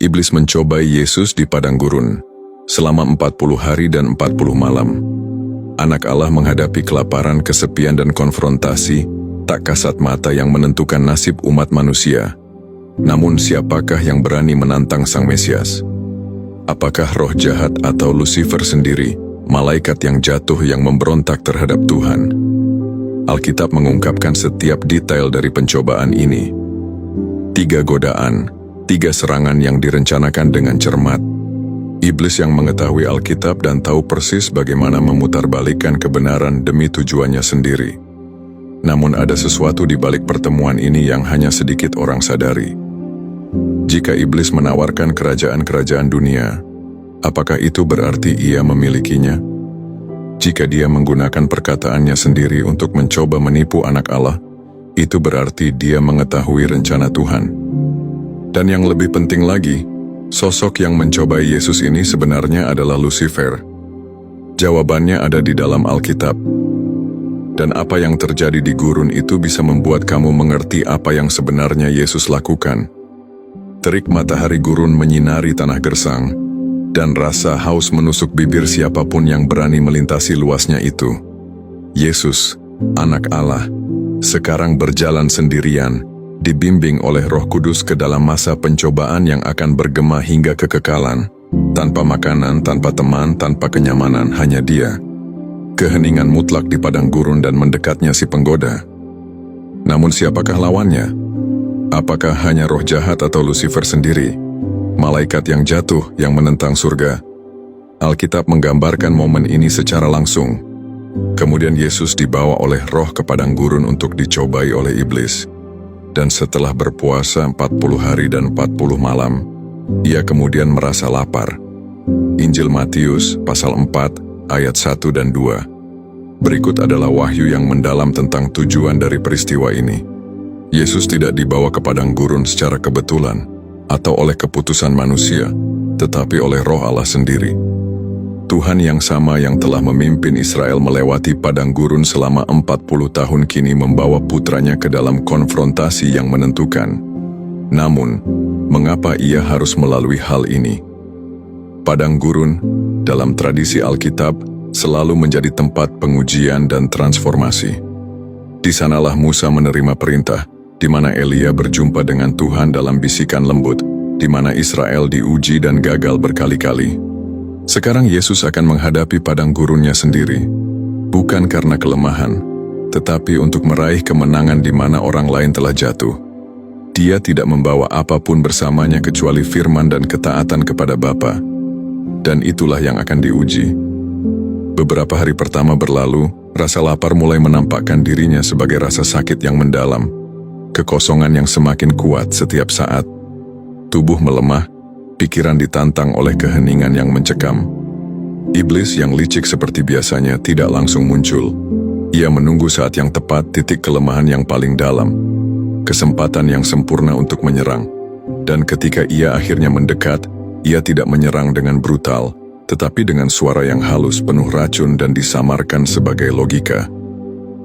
Iblis mencobai Yesus di padang gurun selama 40 hari dan 40 malam. Anak Allah menghadapi kelaparan, kesepian, dan konfrontasi tak kasat mata yang menentukan nasib umat manusia. Namun siapakah yang berani menantang Sang Mesias? Apakah roh jahat atau Lucifer sendiri, malaikat yang jatuh yang memberontak terhadap Tuhan? Alkitab mengungkapkan setiap detail dari pencobaan ini. 3 godaan, 3 serangan yang direncanakan dengan cermat. Iblis yang mengetahui Alkitab dan tahu persis bagaimana memutarbalikkan kebenaran demi tujuannya sendiri. Namun ada sesuatu di balik pertemuan ini yang hanya sedikit orang sadari. Jika iblis menawarkan kerajaan-kerajaan dunia, apakah itu berarti ia memilikinya? Jika dia menggunakan perkataannya sendiri untuk mencoba menipu anak Allah, itu berarti dia mengetahui rencana Tuhan. Dan yang lebih penting lagi, sosok yang mencobai Yesus ini sebenarnya adalah Lucifer. Jawabannya ada di dalam Alkitab. Dan apa yang terjadi di gurun itu bisa membuat kamu mengerti apa yang sebenarnya Yesus lakukan. Terik matahari gurun menyinari tanah gersang, dan rasa haus menusuk bibir siapapun yang berani melintasi luasnya itu. Yesus, Anak Allah, sekarang berjalan sendirian, dibimbing oleh Roh Kudus ke dalam masa pencobaan yang akan bergema hingga kekekalan, tanpa makanan, tanpa teman, tanpa kenyamanan, hanya Dia. Keheningan mutlak di padang gurun dan mendekatnya si penggoda. Namun siapakah lawannya? Apakah hanya roh jahat atau Lucifer sendiri? Malaikat yang jatuh yang menentang surga? Alkitab menggambarkan momen ini secara langsung. Kemudian Yesus dibawa oleh roh ke padang gurun untuk dicobai oleh iblis. Dan setelah berpuasa 40 hari dan 40 malam, ia kemudian merasa lapar. Injil Matius pasal 4 ayat 1 dan 2. Berikut adalah wahyu yang mendalam tentang tujuan dari peristiwa ini. Yesus tidak dibawa ke padang gurun secara kebetulan atau oleh keputusan manusia, tetapi oleh Roh Allah sendiri. Tuhan yang sama yang telah memimpin Israel melewati padang gurun selama 40 tahun kini membawa putranya ke dalam konfrontasi yang menentukan. Namun, mengapa ia harus melalui hal ini? Padang gurun, dalam tradisi Alkitab, selalu menjadi tempat pengujian dan transformasi. Di sanalah Musa menerima perintah, di mana Elia berjumpa dengan Tuhan dalam bisikan lembut, di mana Israel diuji dan gagal berkali-kali. Sekarang Yesus akan menghadapi padang gurunnya sendiri, bukan karena kelemahan, tetapi untuk meraih kemenangan di mana orang lain telah jatuh. Dia tidak membawa apapun bersamanya kecuali firman dan ketaatan kepada Bapa. Dan itulah yang akan diuji. Beberapa hari pertama berlalu, rasa lapar mulai menampakkan dirinya sebagai rasa sakit yang mendalam. Kekosongan yang semakin kuat setiap saat. Tubuh melemah, pikiran ditantang oleh keheningan yang mencekam. Iblis yang licik seperti biasanya tidak langsung muncul. Ia menunggu saat yang tepat, titik kelemahan yang paling dalam. Kesempatan yang sempurna untuk menyerang. Dan ketika ia akhirnya mendekat, ia tidak menyerang dengan brutal, tetapi dengan suara yang halus penuh racun dan disamarkan sebagai logika.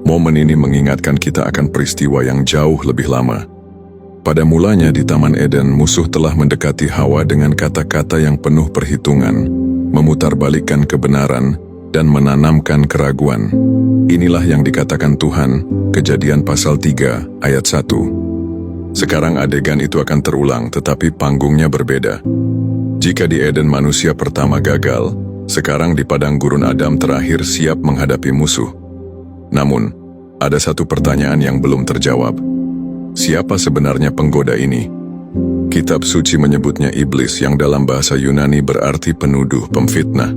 Momen ini mengingatkan kita akan peristiwa yang jauh lebih lama. Pada mulanya di Taman Eden, musuh telah mendekati Hawa dengan kata-kata yang penuh perhitungan, memutarbalikkan kebenaran, dan menanamkan keraguan. Inilah yang dikatakan Tuhan, Kejadian pasal 3 ayat 1. Sekarang adegan itu akan terulang, tetapi panggungnya berbeda. Jika di Eden manusia pertama gagal, sekarang di padang gurun Adam terakhir siap menghadapi musuh. Namun, ada satu pertanyaan yang belum terjawab. Siapa sebenarnya penggoda ini? Kitab suci menyebutnya iblis yang dalam bahasa Yunani berarti penuduh, pemfitnah.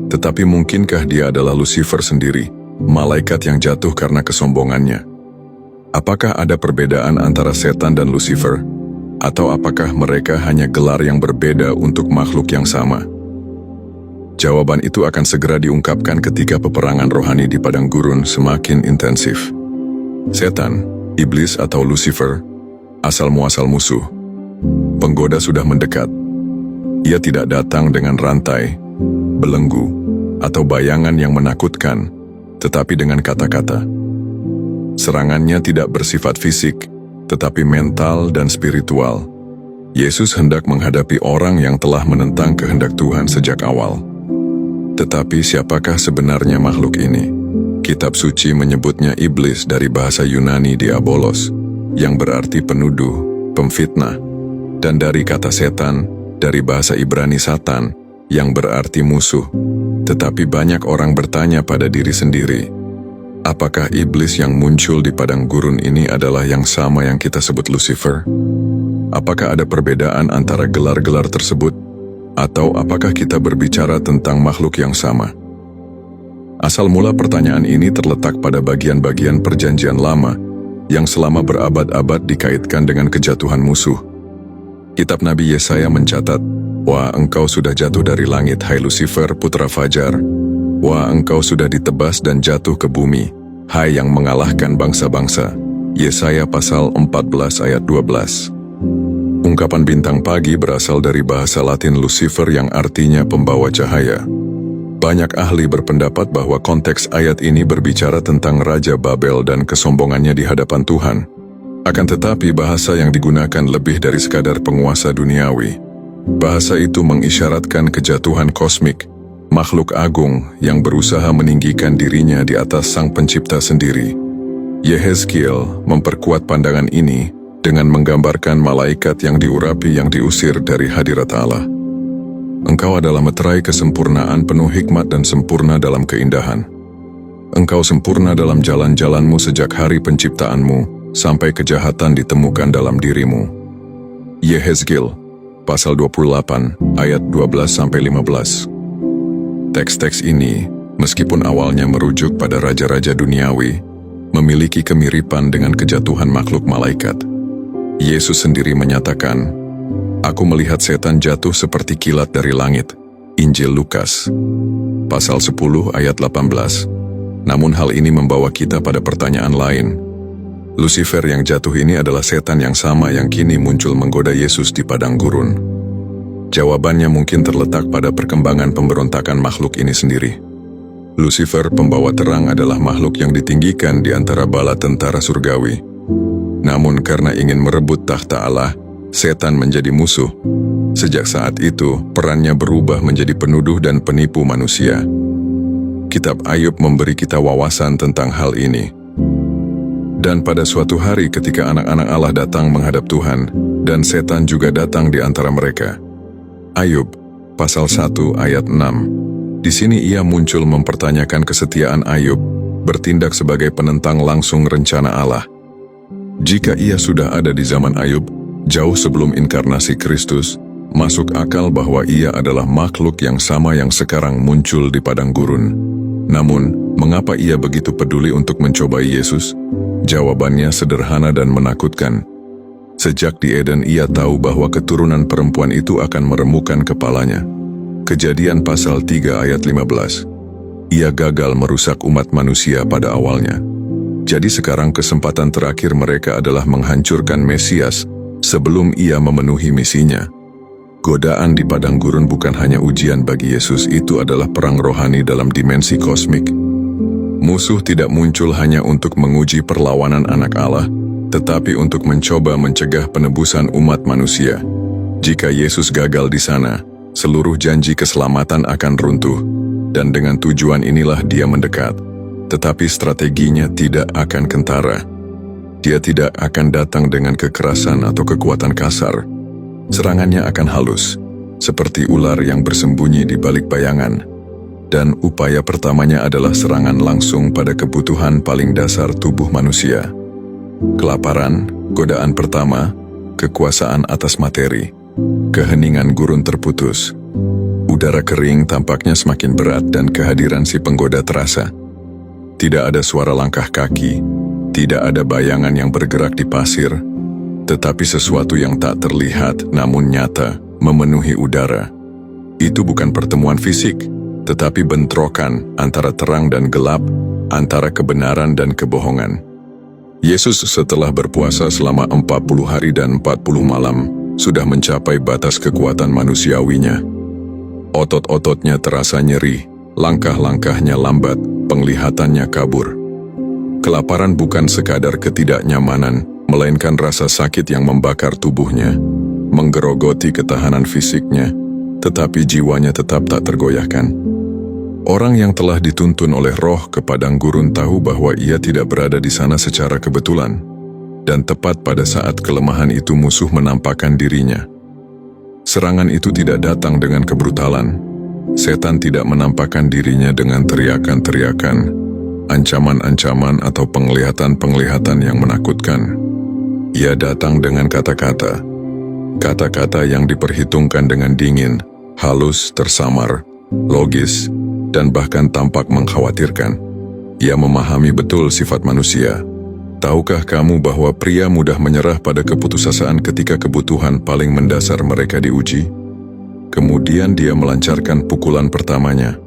Tetapi mungkinkah dia adalah Lucifer sendiri, malaikat yang jatuh karena kesombongannya? Apakah ada perbedaan antara setan dan Lucifer? Atau apakah mereka hanya gelar yang berbeda untuk makhluk yang sama? Jawaban itu akan segera diungkapkan ketika peperangan rohani di padang gurun semakin intensif. Setan, iblis atau Lucifer, asal muasal musuh. Penggoda sudah mendekat. Ia tidak datang dengan rantai, belenggu, atau bayangan yang menakutkan, tetapi dengan kata-kata. Serangannya tidak bersifat fisik, tetapi mental dan spiritual. Yesus hendak menghadapi orang yang telah menentang kehendak Tuhan sejak awal. Tetapi siapakah sebenarnya makhluk ini? Kitab suci menyebutnya iblis dari bahasa Yunani diabolos, yang berarti penuduh, pemfitnah, dan dari kata setan, dari bahasa Ibrani satan, yang berarti musuh. Tetapi banyak orang bertanya pada diri sendiri, apakah iblis yang muncul di padang gurun ini adalah yang sama yang kita sebut Lucifer? Apakah ada perbedaan antara gelar-gelar tersebut? Atau apakah kita berbicara tentang makhluk yang sama? Asal mula pertanyaan ini terletak pada bagian-bagian perjanjian lama yang selama berabad-abad dikaitkan dengan kejatuhan musuh. Kitab Nabi Yesaya mencatat, "Wah, engkau sudah jatuh dari langit, hai Lucifer, putra Fajar. Wah, engkau sudah ditebas dan jatuh ke bumi, hai yang mengalahkan bangsa-bangsa." Yesaya pasal 14 ayat 12. Ungkapan bintang pagi berasal dari bahasa Latin Lucifer yang artinya pembawa cahaya. Banyak ahli berpendapat bahwa konteks ayat ini berbicara tentang Raja Babel dan kesombongannya di hadapan Tuhan. Akan tetapi bahasa yang digunakan lebih dari sekadar penguasa duniawi. Bahasa itu mengisyaratkan kejatuhan kosmik, makhluk agung yang berusaha meninggikan dirinya di atas Sang Pencipta sendiri. Yehezkiel memperkuat pandangan ini dengan menggambarkan malaikat yang diurapi yang diusir dari hadirat Allah. Engkau adalah meterai kesempurnaan penuh hikmat dan sempurna dalam keindahan. Engkau sempurna dalam jalan-jalanmu sejak hari penciptaanmu, sampai kejahatan ditemukan dalam dirimu. Yehezkiel, pasal 28, ayat 12-15. Teks-teks ini, meskipun awalnya merujuk pada raja-raja duniawi, memiliki kemiripan dengan kejatuhan makhluk malaikat. Yesus sendiri menyatakan, "Aku melihat setan jatuh seperti kilat dari langit." Injil Lukas, pasal 10 ayat 18. Namun hal ini membawa kita pada pertanyaan lain. Lucifer yang jatuh ini adalah setan yang sama yang kini muncul menggoda Yesus di padang gurun. Jawabannya mungkin terletak pada perkembangan pemberontakan makhluk ini sendiri. Lucifer, pembawa terang, adalah makhluk yang ditinggikan di antara bala tentara surgawi. Namun karena ingin merebut takhta Allah, setan menjadi musuh. Sejak saat itu, perannya berubah menjadi penuduh dan penipu manusia. Kitab Ayub memberi kita wawasan tentang hal ini. Dan pada suatu hari ketika anak-anak Allah datang menghadap Tuhan, dan setan juga datang di antara mereka. Ayub, pasal 1 ayat 6. Di sini ia muncul mempertanyakan kesetiaan Ayub, bertindak sebagai penentang langsung rencana Allah. Jika ia sudah ada di zaman Ayub, jauh sebelum inkarnasi Kristus, masuk akal bahwa ia adalah makhluk yang sama yang sekarang muncul di padang gurun. Namun, mengapa ia begitu peduli untuk mencobai Yesus? Jawabannya sederhana dan menakutkan. Sejak di Eden ia tahu bahwa keturunan perempuan itu akan meremukkan kepalanya. Kejadian pasal 3 ayat 15. Ia gagal merusak umat manusia pada awalnya. Jadi sekarang kesempatan terakhir mereka adalah menghancurkan Mesias sebelum ia memenuhi misinya. Godaan di padang gurun bukan hanya ujian bagi Yesus, itu adalah perang rohani dalam dimensi kosmik. Musuh tidak muncul hanya untuk menguji perlawanan anak Allah, tetapi untuk mencoba mencegah penebusan umat manusia. Jika Yesus gagal di sana, seluruh janji keselamatan akan runtuh, dan dengan tujuan inilah dia mendekat. Tetapi strateginya tidak akan kentara. Dia tidak akan datang dengan kekerasan atau kekuatan kasar. Serangannya akan halus, seperti ular yang bersembunyi di balik bayangan. Dan upaya pertamanya adalah serangan langsung pada kebutuhan paling dasar tubuh manusia. Kelaparan, godaan pertama, kekuasaan atas materi, keheningan gurun terputus. Udara kering tampaknya semakin berat dan kehadiran si penggoda terasa. Tidak ada suara langkah kaki, tidak ada bayangan yang bergerak di pasir, tetapi sesuatu yang tak terlihat namun nyata memenuhi udara. Itu bukan pertemuan fisik, tetapi bentrokan antara terang dan gelap, antara kebenaran dan kebohongan. Yesus setelah berpuasa selama 40 hari dan 40 malam, sudah mencapai batas kekuatan manusiawinya. Otot-ototnya terasa nyeri, langkah-langkahnya lambat, penglihatannya kabur. Kelaparan bukan sekadar ketidaknyamanan, melainkan rasa sakit yang membakar tubuhnya. menggerogoti ketahanan fisiknya, tetapi jiwanya tetap tak tergoyahkan. Orang yang telah dituntun oleh roh ke padang gurun tahu bahwa ia tidak berada di sana secara kebetulan, dan tepat pada saat kelemahan itu musuh menampakkan dirinya. Serangan itu tidak datang dengan kebrutalan. Setan tidak menampakkan dirinya dengan teriakan-teriakan, ancaman-ancaman atau penglihatan-penglihatan yang menakutkan. Ia datang dengan kata-kata. Kata-kata yang diperhitungkan dengan dingin, halus, tersamar, logis, dan bahkan tampak mengkhawatirkan. Ia memahami betul sifat manusia. Tahukah kamu bahwa pria mudah menyerah pada keputusasaan ketika kebutuhan paling mendasar mereka diuji? Kemudian dia melancarkan pukulan pertamanya.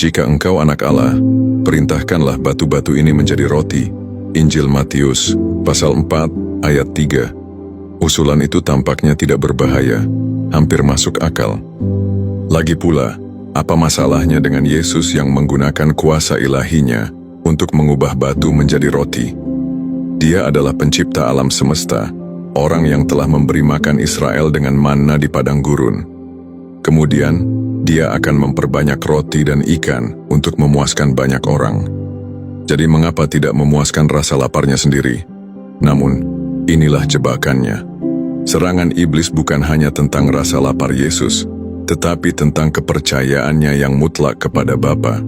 Jika engkau anak Allah, perintahkanlah batu-batu ini menjadi roti. Injil Matius, pasal 4, ayat 3. Usulan itu tampaknya tidak berbahaya, hampir masuk akal. Lagi pula, apa masalahnya dengan Yesus yang menggunakan kuasa ilahinya untuk mengubah batu menjadi roti? Dia adalah pencipta alam semesta, orang yang telah memberi makan Israel dengan manna di padang gurun. Kemudian, dia akan memperbanyak roti dan ikan untuk memuaskan banyak orang. Jadi mengapa tidak memuaskan rasa laparnya sendiri? Namun, inilah jebakannya. Serangan iblis bukan hanya tentang rasa lapar Yesus, tetapi tentang kepercayaannya yang mutlak kepada Bapa.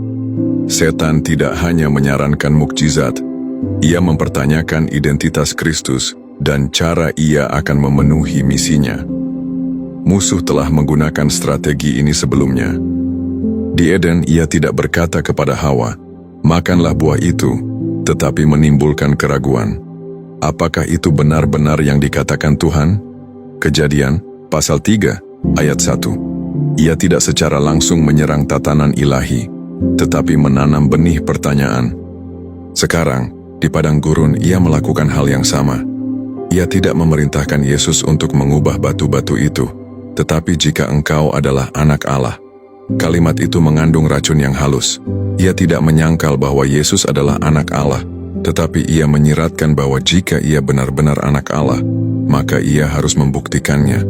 Setan tidak hanya menyarankan mukjizat, ia mempertanyakan identitas Kristus dan cara ia akan memenuhi misinya. Musuh telah menggunakan strategi ini sebelumnya. Di Eden, ia tidak berkata kepada Hawa, "Makanlah buah itu," tetapi menimbulkan keraguan. Apakah itu benar-benar yang dikatakan Tuhan? Kejadian, pasal 3, ayat 1. Ia tidak secara langsung menyerang tatanan ilahi, tetapi menanam benih pertanyaan. Sekarang, di padang gurun ia melakukan hal yang sama. Ia tidak memerintahkan Yesus untuk mengubah batu-batu itu, tetapi jika engkau adalah anak Allah. Kalimat itu mengandung racun yang halus. Ia tidak menyangkal bahwa Yesus adalah anak Allah, tetapi ia menyiratkan bahwa jika ia benar-benar anak Allah, maka ia harus membuktikannya.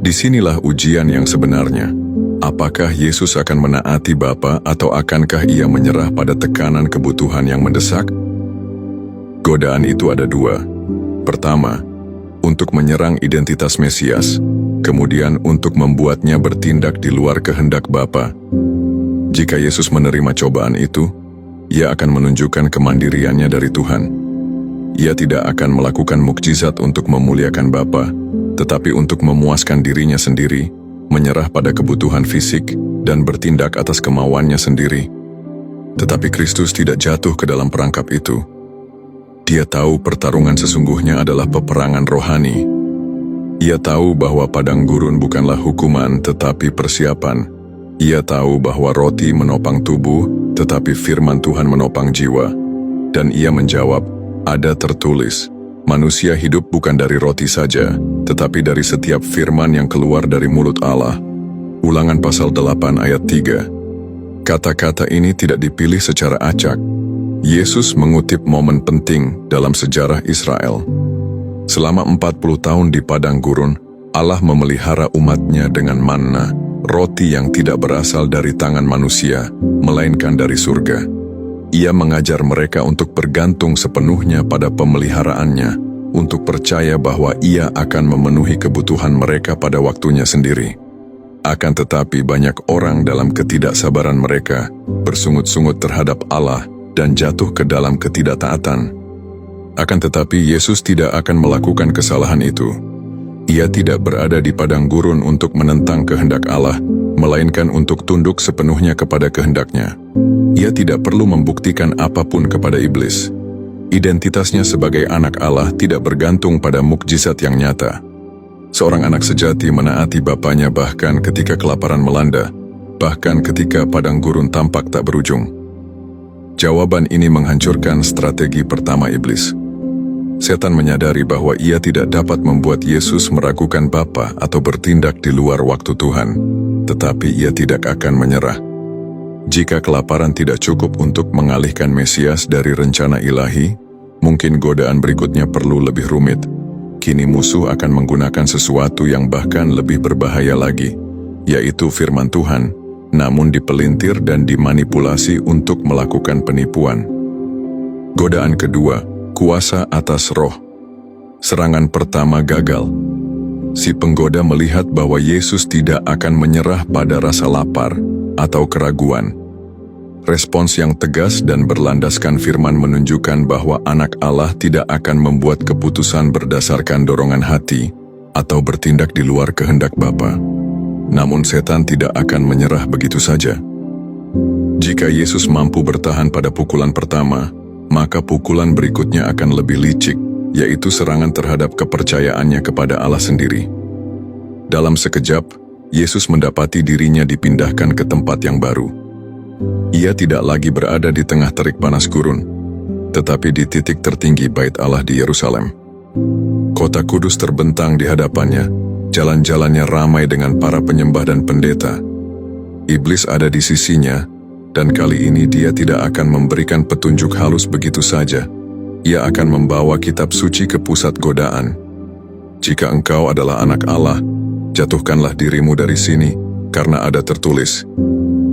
Disinilah ujian yang sebenarnya. Apakah Yesus akan menaati Bapa atau akankah ia menyerah pada tekanan kebutuhan yang mendesak? Godaan itu ada dua. Pertama, untuk menyerang identitas Mesias, kemudian untuk membuatnya bertindak di luar kehendak Bapa. Jika Yesus menerima cobaan itu, ia akan menunjukkan kemandiriannya dari Tuhan. Ia tidak akan melakukan mukjizat untuk memuliakan Bapa, tetapi untuk memuaskan dirinya sendiri, menyerah pada kebutuhan fisik, dan bertindak atas kemauannya sendiri. Tetapi Kristus tidak jatuh ke dalam perangkap itu. Dia tahu pertarungan sesungguhnya adalah peperangan rohani. Ia tahu bahwa padang gurun bukanlah hukuman tetapi persiapan. Ia tahu bahwa roti menopang tubuh tetapi firman Tuhan menopang jiwa. Dan ia menjawab, ada tertulis, manusia hidup bukan dari roti saja, tetapi dari setiap firman yang keluar dari mulut Allah. Ulangan pasal 8 ayat 3. Kata-kata ini tidak dipilih secara acak. Yesus mengutip momen penting dalam sejarah Israel. Selama 40 tahun di padang gurun, Allah memelihara umatnya dengan manna, roti yang tidak berasal dari tangan manusia, melainkan dari surga. Ia mengajar mereka untuk bergantung sepenuhnya pada pemeliharaannya, untuk percaya bahwa ia akan memenuhi kebutuhan mereka pada waktunya sendiri. Akan tetapi banyak orang dalam ketidaksabaran mereka bersungut-sungut terhadap Allah dan jatuh ke dalam ketidaktaatan. Akan tetapi Yesus tidak akan melakukan kesalahan itu. Ia tidak berada di padang gurun untuk menentang kehendak Allah, melainkan untuk tunduk sepenuhnya kepada kehendaknya. Ia tidak perlu membuktikan apapun kepada iblis. Identitasnya sebagai anak Allah tidak bergantung pada mukjizat yang nyata. Seorang anak sejati menaati bapaknya bahkan ketika kelaparan melanda, bahkan ketika padang gurun tampak tak berujung. Jawaban ini menghancurkan strategi pertama iblis. Setan menyadari bahwa ia tidak dapat membuat Yesus meragukan Bapa atau bertindak di luar waktu Tuhan, tetapi ia tidak akan menyerah. Jika kelaparan tidak cukup untuk mengalihkan Mesias dari rencana ilahi, mungkin godaan berikutnya perlu lebih rumit. kini musuh akan menggunakan sesuatu yang bahkan lebih berbahaya lagi, yaitu firman Tuhan, namun dipelintir dan dimanipulasi untuk melakukan penipuan. Godaan kedua, kuasa atas roh. Serangan pertama gagal. Si penggoda melihat bahwa Yesus tidak akan menyerah pada rasa lapar atau keraguan. Respons yang tegas dan berlandaskan firman menunjukkan bahwa Anak Allah tidak akan membuat keputusan berdasarkan dorongan hati atau bertindak di luar kehendak Bapa. Namun setan tidak akan menyerah begitu saja. Jika Yesus mampu bertahan pada pukulan pertama, maka pukulan berikutnya akan lebih licik, yaitu serangan terhadap kepercayaannya kepada Allah sendiri. Dalam sekejap, Yesus mendapati dirinya dipindahkan ke tempat yang baru. Ia tidak lagi berada di tengah terik panas gurun, tetapi di titik tertinggi Bait Allah di Yerusalem. Kota kudus terbentang di hadapannya, jalan-jalannya ramai dengan para penyembah dan pendeta. Iblis ada di sisinya, dan kali ini dia tidak akan memberikan petunjuk halus begitu saja. Ia akan membawa kitab suci ke pusat godaan. Jika engkau adalah anak Allah, jatuhkanlah dirimu dari sini, karena ada tertulis,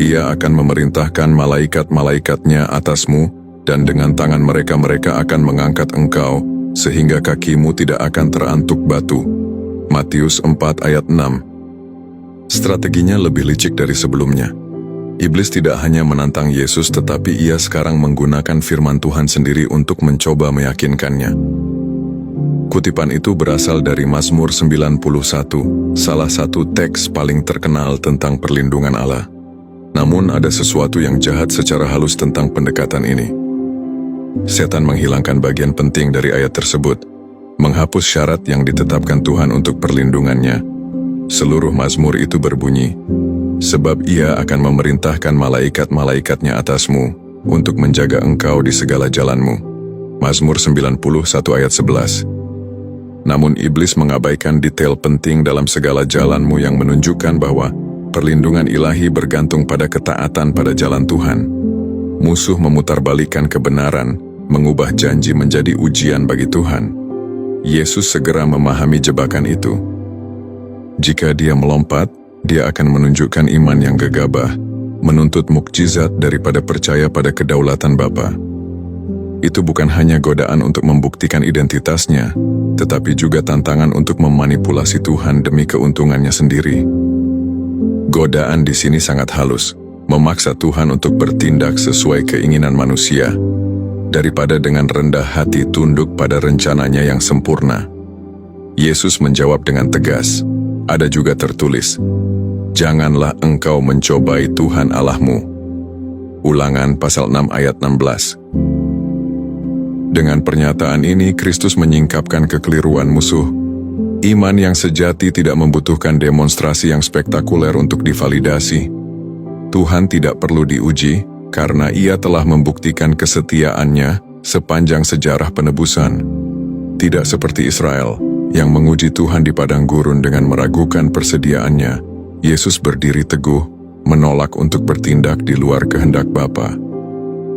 Ia akan memerintahkan malaikat-malaikatnya atasmu, dan dengan tangan mereka akan mengangkat engkau, sehingga kakimu tidak akan terantuk batu. Matius 4 ayat 6. Strateginya lebih licik dari sebelumnya. Iblis tidak hanya menantang Yesus, tetapi ia sekarang menggunakan firman Tuhan sendiri untuk mencoba meyakinkannya. Kutipan itu berasal dari Mazmur 91, salah satu teks paling terkenal tentang perlindungan Allah. Namun ada sesuatu yang jahat secara halus tentang pendekatan ini. Setan menghilangkan bagian penting dari ayat tersebut, menghapus syarat yang ditetapkan Tuhan untuk perlindungannya. Seluruh Mazmur itu berbunyi, sebab Ia akan memerintahkan malaikat-malaikatnya atasmu untuk menjaga engkau di segala jalanmu. Mazmur 91 ayat 11. Namun iblis mengabaikan detail penting dalam segala jalanmu yang menunjukkan bahwa perlindungan ilahi bergantung pada ketaatan pada jalan Tuhan. Musuh memutarbalikkan kebenaran, mengubah janji menjadi ujian bagi Tuhan. Yesus segera memahami jebakan itu. Jika dia melompat, dia akan menunjukkan iman yang gegabah, menuntut mukjizat daripada percaya pada kedaulatan Bapa. Itu bukan hanya godaan untuk membuktikan identitasnya, tetapi juga tantangan untuk memanipulasi Tuhan demi keuntungannya sendiri. Godaan di sini sangat halus, memaksa Tuhan untuk bertindak sesuai keinginan manusia, daripada dengan rendah hati tunduk pada rencananya yang sempurna. Yesus menjawab dengan tegas, ada juga tertulis, janganlah engkau mencobai Tuhan Allahmu. Ulangan pasal 6 ayat 16. Dengan pernyataan ini, Kristus menyingkapkan kekeliruan musuh. Iman yang sejati tidak membutuhkan demonstrasi yang spektakuler untuk divalidasi. Tuhan tidak perlu diuji, karena Ia telah membuktikan kesetiaannya sepanjang sejarah penebusan. Tidak seperti Israel, yang menguji Tuhan di padang gurun dengan meragukan persediaannya. Yesus berdiri teguh, menolak untuk bertindak di luar kehendak Bapa.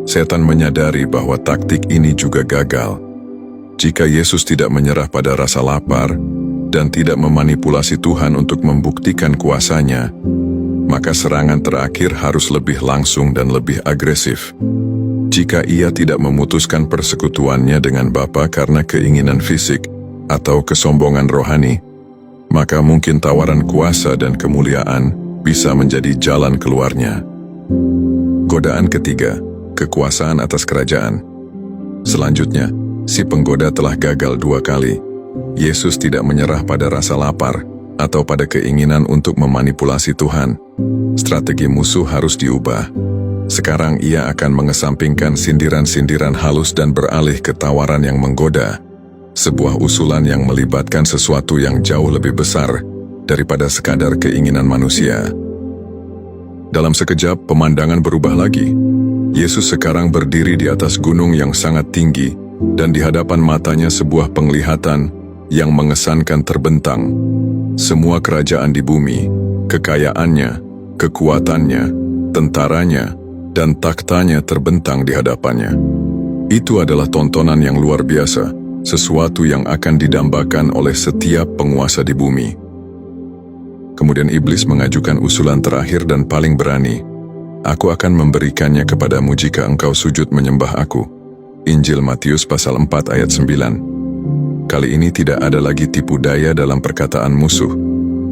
Setan menyadari bahwa taktik ini juga gagal. Jika Yesus tidak menyerah pada rasa lapar, dan tidak memanipulasi Tuhan untuk membuktikan kuasanya, maka serangan terakhir harus lebih langsung dan lebih agresif. Jika ia tidak memutuskan persekutuannya dengan Bapa karena keinginan fisik atau kesombongan rohani, maka mungkin tawaran kuasa dan kemuliaan bisa menjadi jalan keluarnya. Godaan ketiga, kekuasaan atas kerajaan. Selanjutnya, si penggoda telah gagal 2 kali. Yesus tidak menyerah pada rasa lapar atau pada keinginan untuk memanipulasi Tuhan. Strategi musuh harus diubah. Sekarang ia akan mengesampingkan sindiran-sindiran halus dan beralih ke tawaran yang menggoda, sebuah usulan yang melibatkan sesuatu yang jauh lebih besar daripada sekadar keinginan manusia. Dalam sekejap, pemandangan berubah lagi. Yesus sekarang berdiri di atas gunung yang sangat tinggi, dan di hadapan matanya sebuah penglihatan yang mengesankan terbentang. Semua kerajaan di bumi, kekayaannya, kekuatannya, tentaranya, dan taktanya terbentang di hadapannya. Itu adalah tontonan yang luar biasa, sesuatu yang akan didambakan oleh setiap penguasa di bumi. Kemudian iblis mengajukan usulan terakhir dan paling berani. Aku akan memberikannya kepadamu jika engkau sujud menyembah aku. Injil Matius pasal 4 ayat 9. Kali ini tidak ada lagi tipu daya dalam perkataan musuh.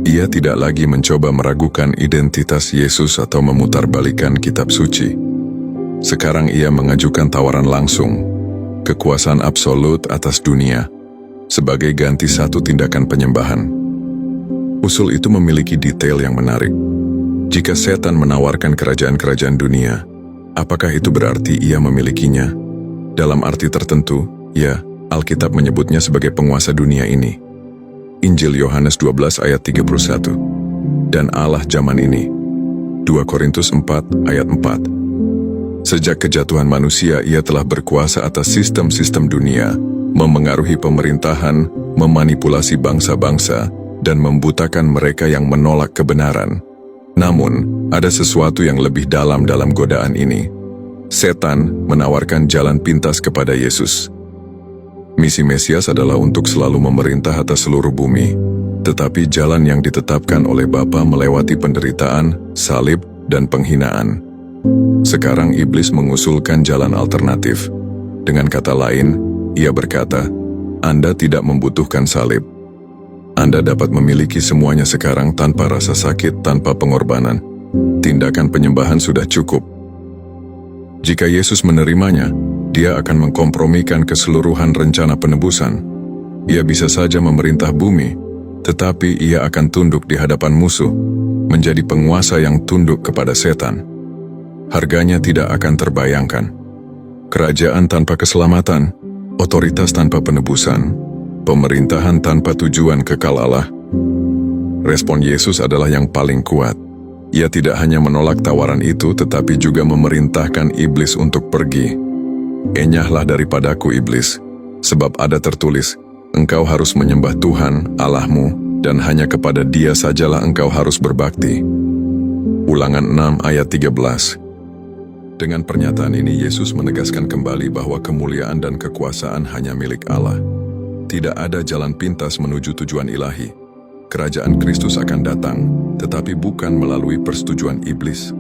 Ia tidak lagi mencoba meragukan identitas Yesus atau memutarbalikkan kitab suci. Sekarang ia mengajukan tawaran langsung, kekuasaan absolut atas dunia, sebagai ganti satu tindakan penyembahan. Usul itu memiliki detail yang menarik. Jika setan menawarkan kerajaan-kerajaan dunia, apakah itu berarti ia memilikinya? Dalam arti tertentu, ya, Alkitab menyebutnya sebagai penguasa dunia ini. Injil Yohanes 12 ayat 31. Dan Allah zaman ini. 2 Korintus 4 ayat 4. Sejak kejatuhan manusia, ia telah berkuasa atas sistem-sistem dunia, memengaruhi pemerintahan, memanipulasi bangsa-bangsa, dan membutakan mereka yang menolak kebenaran. Namun, ada sesuatu yang lebih dalam godaan ini. Setan menawarkan jalan pintas kepada Yesus. Misi Mesias adalah untuk selalu memerintah atas seluruh bumi, tetapi jalan yang ditetapkan oleh Bapa melewati penderitaan, salib, dan penghinaan. Sekarang iblis mengusulkan jalan alternatif. Dengan kata lain, ia berkata, Anda tidak membutuhkan salib. Anda dapat memiliki semuanya sekarang tanpa rasa sakit, tanpa pengorbanan. Tindakan penyembahan sudah cukup. Jika Yesus menerimanya, dia akan mengkompromikan keseluruhan rencana penebusan. Ia bisa saja memerintah bumi, tetapi ia akan tunduk di hadapan musuh, menjadi penguasa yang tunduk kepada setan. Harganya tidak akan terbayangkan. Kerajaan tanpa keselamatan, otoritas tanpa penebusan, pemerintahan tanpa tujuan kekal Allah. Respon Yesus adalah yang paling kuat. Ia tidak hanya menolak tawaran itu, tetapi juga memerintahkan iblis untuk pergi. Enyahlah daripadaku, iblis, sebab ada tertulis, engkau harus menyembah Tuhan, Allahmu, dan hanya kepada Dia sajalah engkau harus berbakti. Ulangan 6 ayat 13. Dengan pernyataan ini, Yesus menegaskan kembali bahwa kemuliaan dan kekuasaan hanya milik Allah. Tidak ada jalan pintas menuju tujuan ilahi. Kerajaan Kristus akan datang, tetapi bukan melalui persetujuan iblis.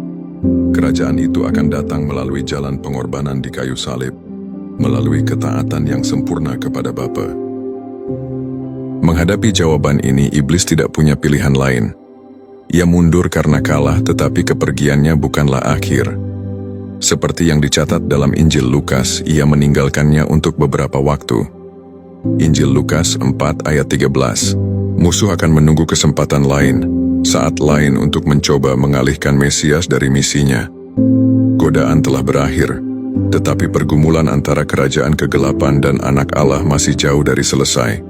Kerajaan itu akan datang melalui jalan pengorbanan di kayu salib, melalui ketaatan yang sempurna kepada Bapa. Menghadapi jawaban ini, iblis tidak punya pilihan lain. Ia mundur karena kalah, tetapi kepergiannya bukanlah akhir. Seperti yang dicatat dalam Injil Lukas, ia meninggalkannya untuk beberapa waktu. Injil Lukas 4 ayat 13. Musuh akan menunggu kesempatan lain, saat lain untuk mencoba mengalihkan Mesias dari misinya. Godaan telah berakhir, tetapi pergumulan antara kerajaan kegelapan dan anak Allah masih jauh dari selesai.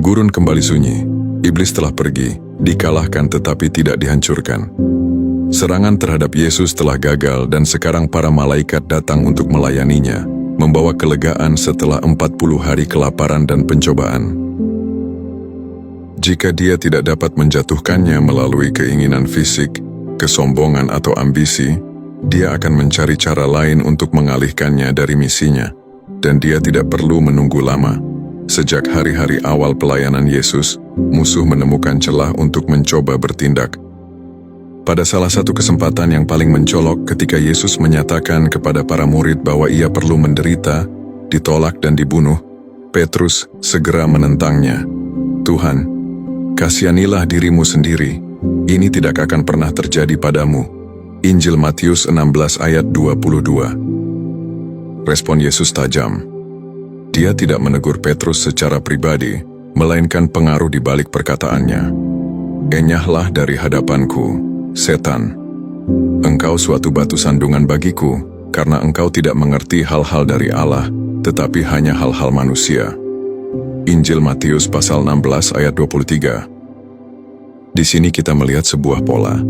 Gurun kembali sunyi, iblis telah pergi, dikalahkan tetapi tidak dihancurkan. Serangan terhadap Yesus telah gagal dan sekarang para malaikat datang untuk melayaninya, membawa kelegaan setelah 40 hari kelaparan dan pencobaan. Jika dia tidak dapat menjatuhkannya melalui keinginan fisik, kesombongan atau ambisi, dia akan mencari cara lain untuk mengalihkannya dari misinya, dan dia tidak perlu menunggu lama. Sejak hari-hari awal pelayanan Yesus, musuh menemukan celah untuk mencoba bertindak. Pada salah satu kesempatan yang paling mencolok ketika Yesus menyatakan kepada para murid bahwa ia perlu menderita, ditolak dan dibunuh, Petrus segera menentangnya. Tuhan, kasihanilah dirimu sendiri, ini tidak akan pernah terjadi padamu. Injil Matius 16 ayat 22. Respon Yesus tajam. Dia tidak menegur Petrus secara pribadi, melainkan pengaruh di balik perkataannya. Enyahlah dari hadapanku, setan. Engkau suatu batu sandungan bagiku, karena engkau tidak mengerti hal-hal dari Allah, tetapi hanya hal-hal manusia. Injil Matius pasal 16 ayat 23. Di sini kita melihat sebuah pola.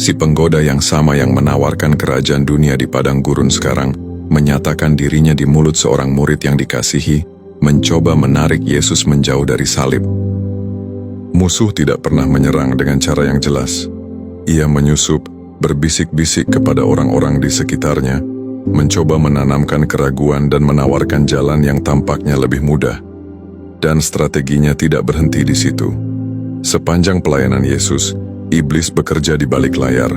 Si penggoda yang sama yang menawarkan kerajaan dunia di padang gurun sekarang, menyatakan dirinya di mulut seorang murid yang dikasihi, mencoba menarik Yesus menjauh dari salib. Musuh tidak pernah menyerang dengan cara yang jelas. Ia menyusup, berbisik-bisik kepada orang-orang di sekitarnya, mencoba menanamkan keraguan dan menawarkan jalan yang tampaknya lebih mudah. Dan strateginya tidak berhenti di situ. Sepanjang pelayanan Yesus, iblis bekerja di balik layar.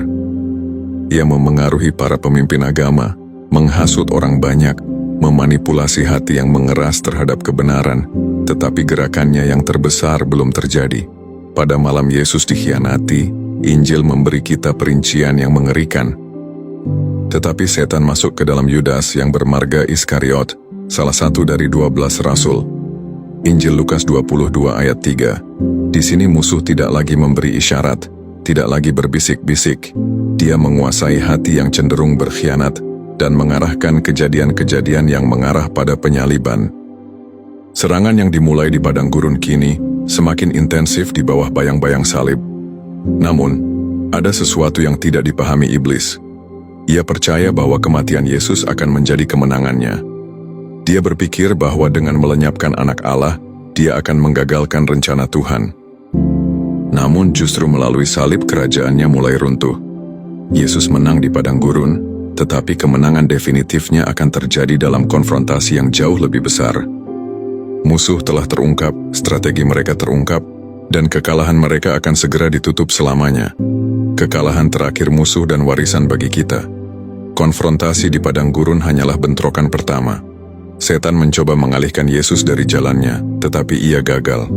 Ia memengaruhi para pemimpin agama, menghasut orang banyak, memanipulasi hati yang mengeras terhadap kebenaran, tetapi gerakannya yang terbesar belum terjadi. Pada malam Yesus dikhianati, Injil memberi kita perincian yang mengerikan. Tetapi setan masuk ke dalam Yudas yang bermarga Iskariot, salah satu dari 12 rasul. Injil Lukas 22 ayat 3. Di sini musuh tidak lagi memberi isyarat, tidak lagi berbisik-bisik. Dia menguasai hati yang cenderung berkhianat dan mengarahkan kejadian-kejadian yang mengarah pada penyaliban. Serangan yang dimulai di padang gurun kini semakin intensif di bawah bayang-bayang salib. Namun, ada sesuatu yang tidak dipahami iblis. Ia percaya bahwa kematian Yesus akan menjadi kemenangannya. Dia berpikir bahwa dengan melenyapkan anak Allah, dia akan menggagalkan rencana Tuhan. Namun justru melalui salib kerajaannya mulai runtuh. Yesus menang di padang gurun, tetapi kemenangan definitifnya akan terjadi dalam konfrontasi yang jauh lebih besar. Musuh telah terungkap, strategi mereka terungkap, dan kekalahan mereka akan segera ditutup selamanya. Kekalahan terakhir musuh dan warisan bagi kita. Konfrontasi di padang gurun hanyalah bentrokan pertama. Setan mencoba mengalihkan Yesus dari jalannya, tetapi ia gagal.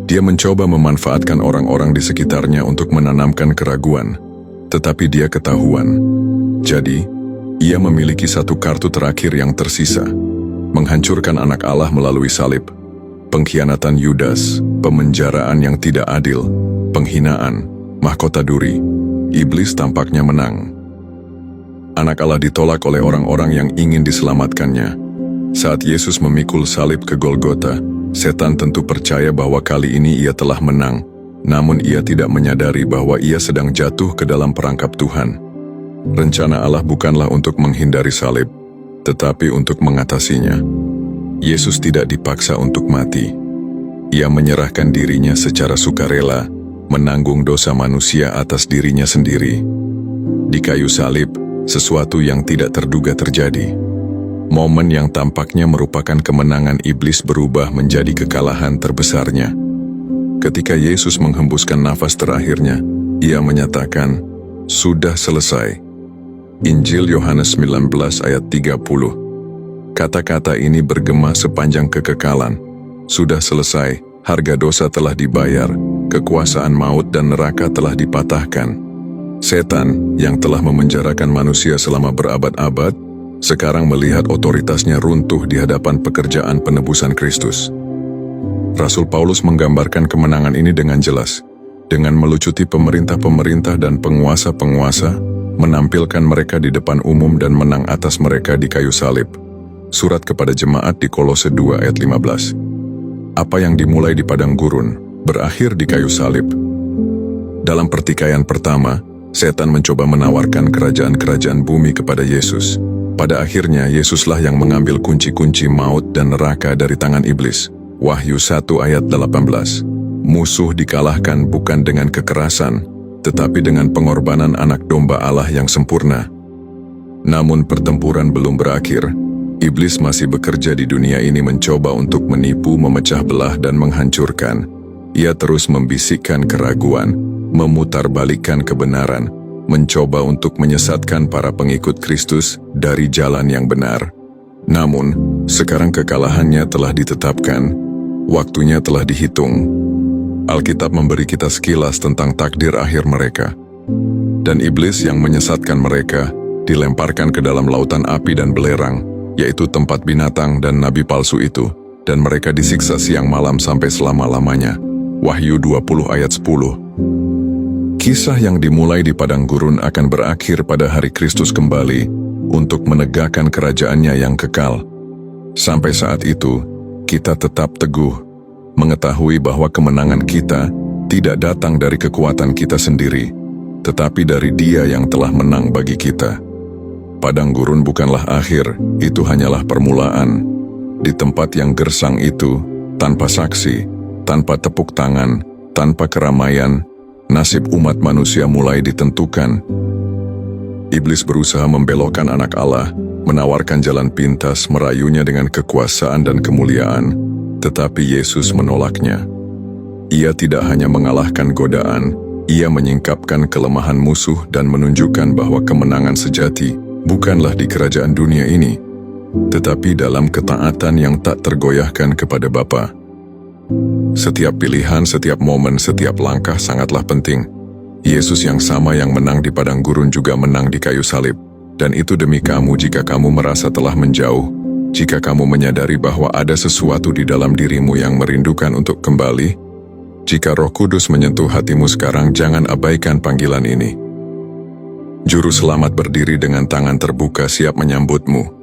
Dia mencoba memanfaatkan orang-orang di sekitarnya untuk menanamkan keraguan, tetapi dia ketahuan. Jadi, ia memiliki satu kartu terakhir yang tersisa, menghancurkan anak Allah melalui salib, pengkhianatan Yudas, pemenjaraan yang tidak adil, penghinaan, mahkota duri. Iblis tampaknya menang. Anak Allah ditolak oleh orang-orang yang ingin diselamatkannya. Saat Yesus memikul salib ke Golgota, setan tentu percaya bahwa kali ini ia telah menang, namun ia tidak menyadari bahwa ia sedang jatuh ke dalam perangkap Tuhan. Rencana Allah bukanlah untuk menghindari salib, tetapi untuk mengatasinya. Yesus tidak dipaksa untuk mati. Ia menyerahkan dirinya secara sukarela, menanggung dosa manusia atas dirinya sendiri. Di kayu salib, sesuatu yang tidak terduga terjadi. Momen yang tampaknya merupakan kemenangan iblis berubah menjadi kekalahan terbesarnya. Ketika Yesus menghembuskan nafas terakhirnya, ia menyatakan, "Sudah selesai." Injil Yohanes 19 ayat 30. Kata-kata ini bergema sepanjang kekekalan. Sudah selesai, harga dosa telah dibayar, kekuasaan maut dan neraka telah dipatahkan. Setan yang telah memenjarakan manusia selama berabad-abad, sekarang melihat otoritasnya runtuh di hadapan pekerjaan penebusan Kristus. Rasul Paulus menggambarkan kemenangan ini dengan jelas, dengan melucuti pemerintah-pemerintah dan penguasa-penguasa, menampilkan mereka di depan umum dan menang atas mereka di kayu salib. Surat kepada jemaat di Kolose 2 ayat 15. Apa yang dimulai di padang gurun, berakhir di kayu salib. Dalam pertikaian pertama, setan mencoba menawarkan kerajaan-kerajaan bumi kepada Yesus. Pada akhirnya, Yesuslah yang mengambil kunci-kunci maut dan neraka dari tangan iblis. Wahyu 1 ayat 18. Musuh dikalahkan bukan dengan kekerasan, tetapi dengan pengorbanan anak domba Allah yang sempurna. Namun pertempuran belum berakhir. Iblis masih bekerja di dunia ini mencoba untuk menipu, memecah belah, dan menghancurkan. Ia terus membisikkan keraguan, memutarbalikkan kebenaran, mencoba untuk menyesatkan para pengikut Kristus dari jalan yang benar. Namun, sekarang kekalahannya telah ditetapkan, waktunya telah dihitung. Alkitab memberi kita sekilas tentang takdir akhir mereka. Dan iblis yang menyesatkan mereka dilemparkan ke dalam lautan api dan belerang, yaitu tempat binatang dan nabi palsu itu, dan mereka disiksa siang malam sampai selama-lamanya. Wahyu 20 ayat 10. Kisah yang dimulai di padang gurun akan berakhir pada hari Kristus kembali untuk menegakkan kerajaannya yang kekal. Sampai saat itu, kita tetap teguh, mengetahui bahwa kemenangan kita tidak datang dari kekuatan kita sendiri, tetapi dari Dia yang telah menang bagi kita. Padang gurun bukanlah akhir, itu hanyalah permulaan. Di tempat yang gersang itu, tanpa saksi, tanpa tepuk tangan, tanpa keramaian, nasib umat manusia mulai ditentukan. Iblis berusaha membelokkan anak Allah, menawarkan jalan pintas, merayunya dengan kekuasaan dan kemuliaan, tetapi Yesus menolaknya. Ia tidak hanya mengalahkan godaan, ia menyingkapkan kelemahan musuh dan menunjukkan bahwa kemenangan sejati bukanlah di kerajaan dunia ini, tetapi dalam ketaatan yang tak tergoyahkan kepada Bapa. Setiap pilihan, setiap momen, setiap langkah sangatlah penting. Yesus yang sama yang menang di padang gurun juga menang di kayu salib. Dan itu demi kamu jika kamu merasa telah menjauh, jika kamu menyadari bahwa ada sesuatu di dalam dirimu yang merindukan untuk kembali. Jika Roh Kudus menyentuh hatimu sekarang, jangan abaikan panggilan ini. Juru Selamat berdiri dengan tangan terbuka siap menyambutmu.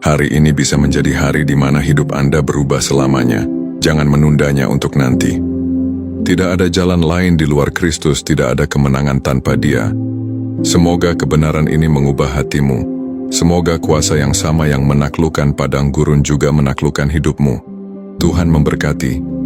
Hari ini bisa menjadi hari di mana hidup Anda berubah selamanya. Jangan menundanya untuk nanti. Tidak ada jalan lain di luar Kristus, tidak ada kemenangan tanpa Dia. Semoga kebenaran ini mengubah hatimu. Semoga kuasa yang sama yang menaklukkan padang gurun juga menaklukkan hidupmu. Tuhan memberkati.